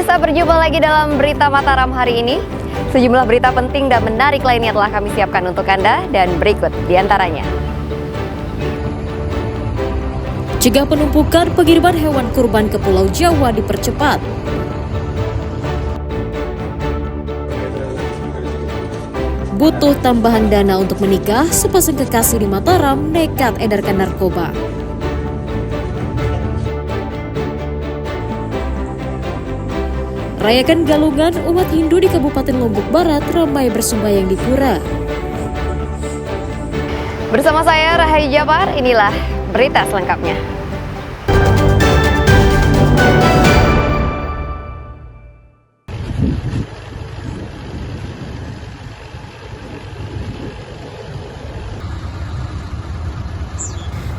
Pemirsa, berjumpa lagi dalam Berita Mataram hari ini. Sejumlah berita penting dan menarik lainnya telah kami siapkan untuk Anda dan berikut diantaranya. Cegah penumpukan pengiriman hewan kurban ke Pulau Jawa dipercepat. Butuh tambahan dana untuk menikah, sepasang kekasih di Mataram nekat edarkan narkoba. Rayakan Galungan, umat Hindu di Kabupaten Lombok Barat ramai bersembahyang di pura. Bersama saya Rahayu Jafar, inilah berita selengkapnya.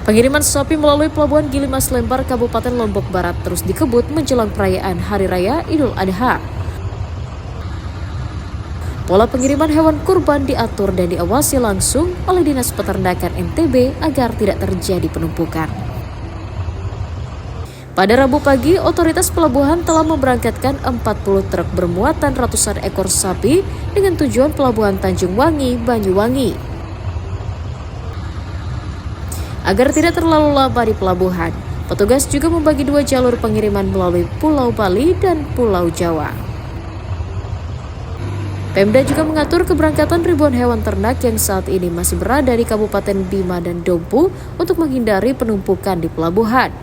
Pengiriman sapi melalui Pelabuhan Gilimas Lembar, Kabupaten Lombok Barat terus dikebut menjelang perayaan Hari Raya Idul Adha. Pola pengiriman hewan kurban diatur dan diawasi langsung oleh Dinas Peternakan NTB agar tidak terjadi penumpukan. Pada Rabu pagi, otoritas pelabuhan telah memberangkatkan 40 truk bermuatan ratusan ekor sapi dengan tujuan Pelabuhan Tanjung Wangi, Banyuwangi. Agar tidak terlalu lama di pelabuhan, petugas juga membagi dua jalur pengiriman melalui Pulau Bali dan Pulau Jawa. Pemda juga mengatur keberangkatan ribuan hewan ternak yang saat ini masih berada di Kabupaten Bima dan Dompu untuk menghindari penumpukan di pelabuhan.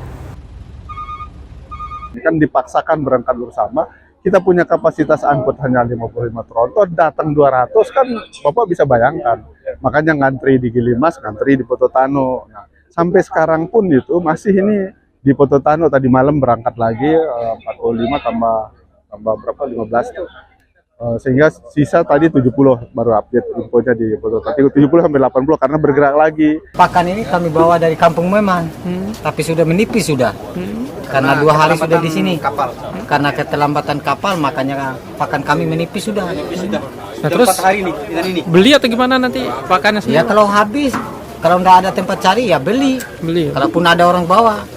Ini kan dipaksakan berangkat bersama, kita punya kapasitas angkut hanya 55 tronton, datang 200 kan Bapak bisa bayangkan. Makanya ngantri di Gilimas, ngantri di Pototano. Nah, sampai sekarang pun itu masih ini di Pototano, tadi malam berangkat lagi 45 tambah berapa 15 tuh. Sehingga sisa tadi 70 baru update infonya di Pototano. 70 sampai 80 karena bergerak lagi. Pakan ini kami bawa dari Kampung Memang, tapi sudah menipis sudah. Karena 2 hari sudah di sini. Kapal. Karena keterlambatan kapal, makanya pakan kami menipis sudah. Nah, terus hari ini beli atau gimana nanti pakannya sendiri? Ya kalau habis, kalau tidak ada tempat cari ya beli. Kalaupun ada orang bawa.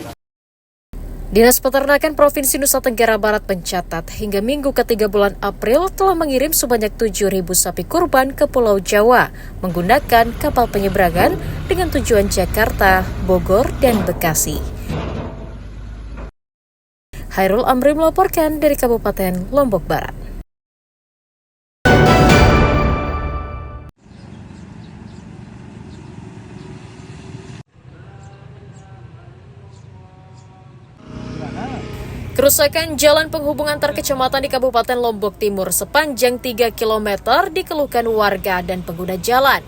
Dinas Peternakan Provinsi Nusa Tenggara Barat mencatat hingga minggu ketiga bulan April telah mengirim sebanyak 7.000 sapi kurban ke Pulau Jawa menggunakan kapal penyeberangan dengan tujuan Jakarta, Bogor, dan Bekasi. Hairul Amri melaporkan dari Kabupaten Lombok Barat. Kerusakan jalan penghubung antar kecamatan di Kabupaten Lombok Timur sepanjang 3 km dikeluhkan warga dan pengguna jalan.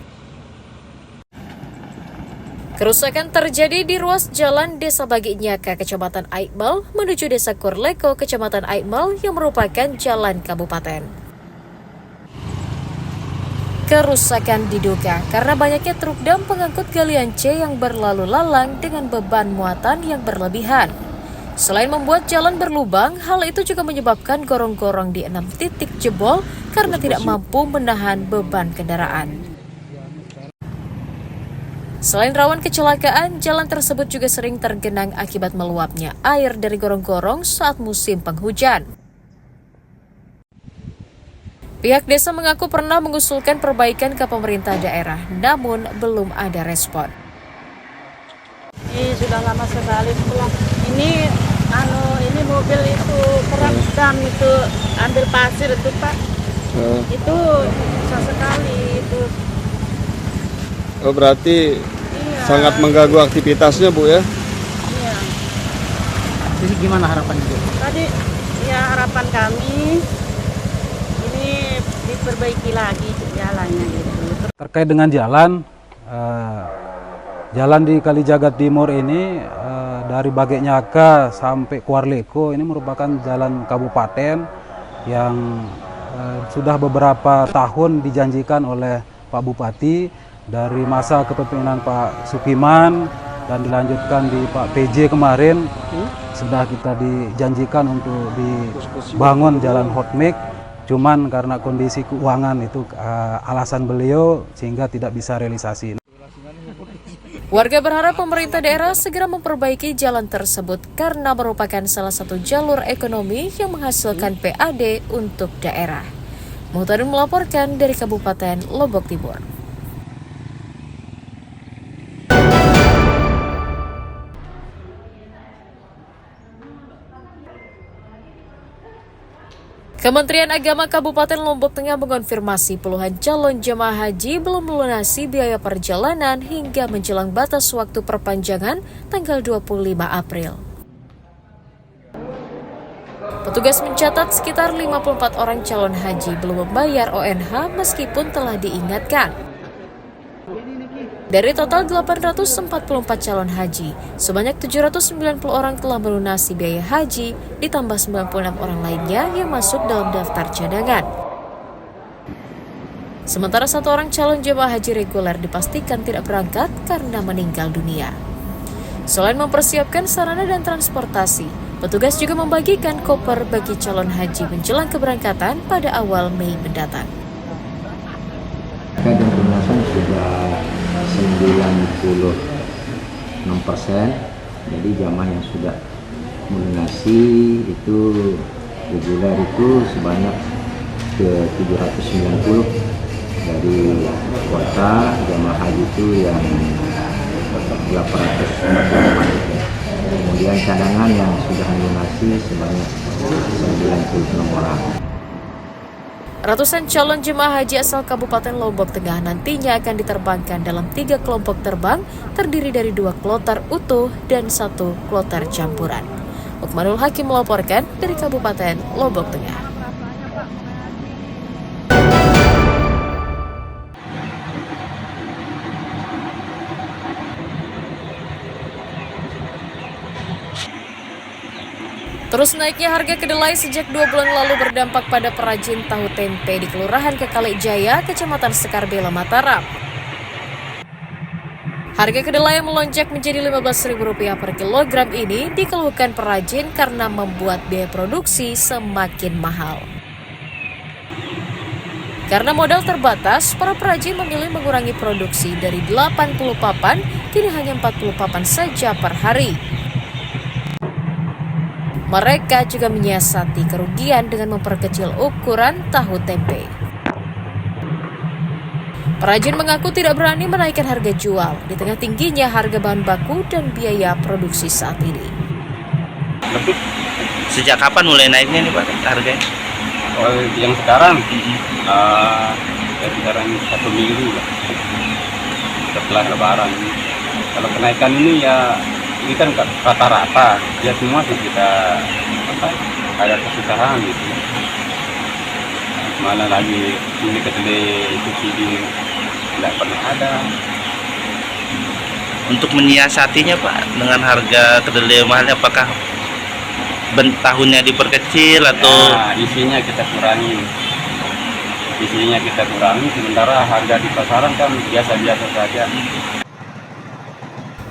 Kerusakan terjadi di ruas jalan Desa Baginyaka, Kecamatan Aikmal, menuju Desa Kurleko, Kecamatan Aikmal, yang merupakan jalan kabupaten. Kerusakan diduga karena banyaknya truk dam pengangkut galian C yang berlalu lalang dengan beban muatan yang berlebihan. Selain membuat jalan berlubang, hal itu juga menyebabkan gorong-gorong di 6 titik jebol karena tidak mampu menahan beban kendaraan. Selain rawan kecelakaan, jalan tersebut juga sering tergenang akibat meluapnya air dari gorong-gorong saat musim penghujan. Pihak desa mengaku pernah mengusulkan perbaikan ke pemerintah daerah, namun belum ada respon. Ini sudah lama sekali pulang. Ini mobil itu perang dam itu ambil pasir itu Pak. Itu susah sekali itu. Oh, berarti sangat mengganggu aktivitasnya Bu ya? Iya. Jadi gimana harapan itu? Tadi ya harapan kami ini diperbaiki lagi jalannya gitu. Terkait dengan jalan, jalan di Kalijaga Timur ini dari Baginyaka sampai Kuarleko ini merupakan jalan kabupaten yang sudah beberapa tahun dijanjikan oleh Pak Bupati dari masa kepemimpinan Pak Sukiman dan dilanjutkan di Pak PJ kemarin. Sudah kita dijanjikan untuk dibangun jalan hotmix, cuman karena kondisi keuangan itu alasan beliau sehingga tidak bisa realisasi. Warga berharap pemerintah daerah segera memperbaiki jalan tersebut karena merupakan salah satu jalur ekonomi yang menghasilkan PAD untuk daerah. Muhtadin melaporkan dari Kabupaten Lombok Timur. Kementerian Agama Kabupaten Lombok Tengah mengonfirmasi puluhan calon jemaah haji belum melunasi biaya perjalanan hingga menjelang batas waktu perpanjangan tanggal 25 April. Petugas mencatat sekitar 54 orang calon haji belum membayar ONH meskipun telah diingatkan. Dari total 844 calon haji, sebanyak 790 orang telah melunasi biaya haji, ditambah 96 orang lainnya yang masuk dalam daftar cadangan. Sementara satu orang calon jemaah haji reguler dipastikan tidak berangkat karena meninggal dunia. Selain mempersiapkan sarana dan transportasi, petugas juga membagikan koper bagi calon haji menjelang keberangkatan pada awal Mei mendatang. Dan pelunasan sudah 96%, jadi jamaah yang sudah melunasi itu reguler itu sebanyak ke 790 dari kuota jamaah haji itu yang 844, kemudian cadangan yang sudah melunasi sebanyak 96 orang. Ratusan calon jemaah haji asal Kabupaten Lombok Tengah nantinya akan diterbangkan dalam 3 kelompok terbang terdiri dari 2 kloter utuh dan 1 kloter campuran. Ukmanul Hakim melaporkan dari Kabupaten Lombok Tengah. Terus naiknya harga kedelai sejak 2 bulan lalu berdampak pada perajin tahu tempe di Kelurahan Kekalik Jaya, Kecamatan Sekarbela, Mataram. Harga kedelai yang melonjak menjadi Rp15.000 per kilogram ini dikeluhkan perajin karena membuat biaya produksi semakin mahal. Karena modal terbatas, para perajin memilih mengurangi produksi dari 80 papan kini hanya 40 papan saja per hari. Mereka juga menyiasati kerugian dengan memperkecil ukuran tahu tempe. Perajin mengaku tidak berani menaikkan harga jual di tengah tingginya harga bahan baku dan biaya produksi saat ini. Tapi sejak kapan mulai naiknya nih Pak harganya? Oh, yang sekarang sekarang 1 minggu lah setelah Lebaran. Kalau kenaikan ini ya ini kan rata-rata, ya semua sih kita ada kesusahan gitu. Mana lagi ini kedelai subsidi tidak pernah ada. Untuk menyiasatinya Pak dengan harga kedelai mahalnya, apakah tahunnya diperkecil atau isinya kita kurangi? Isinya kita kurangi, sementara harga di pasaran kan biasa-biasa saja.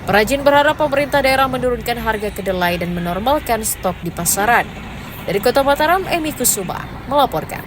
Perajin berharap pemerintah daerah menurunkan harga kedelai dan menormalkan stok di pasaran. Dari Kota Mataram, Emi Kusuma melaporkan.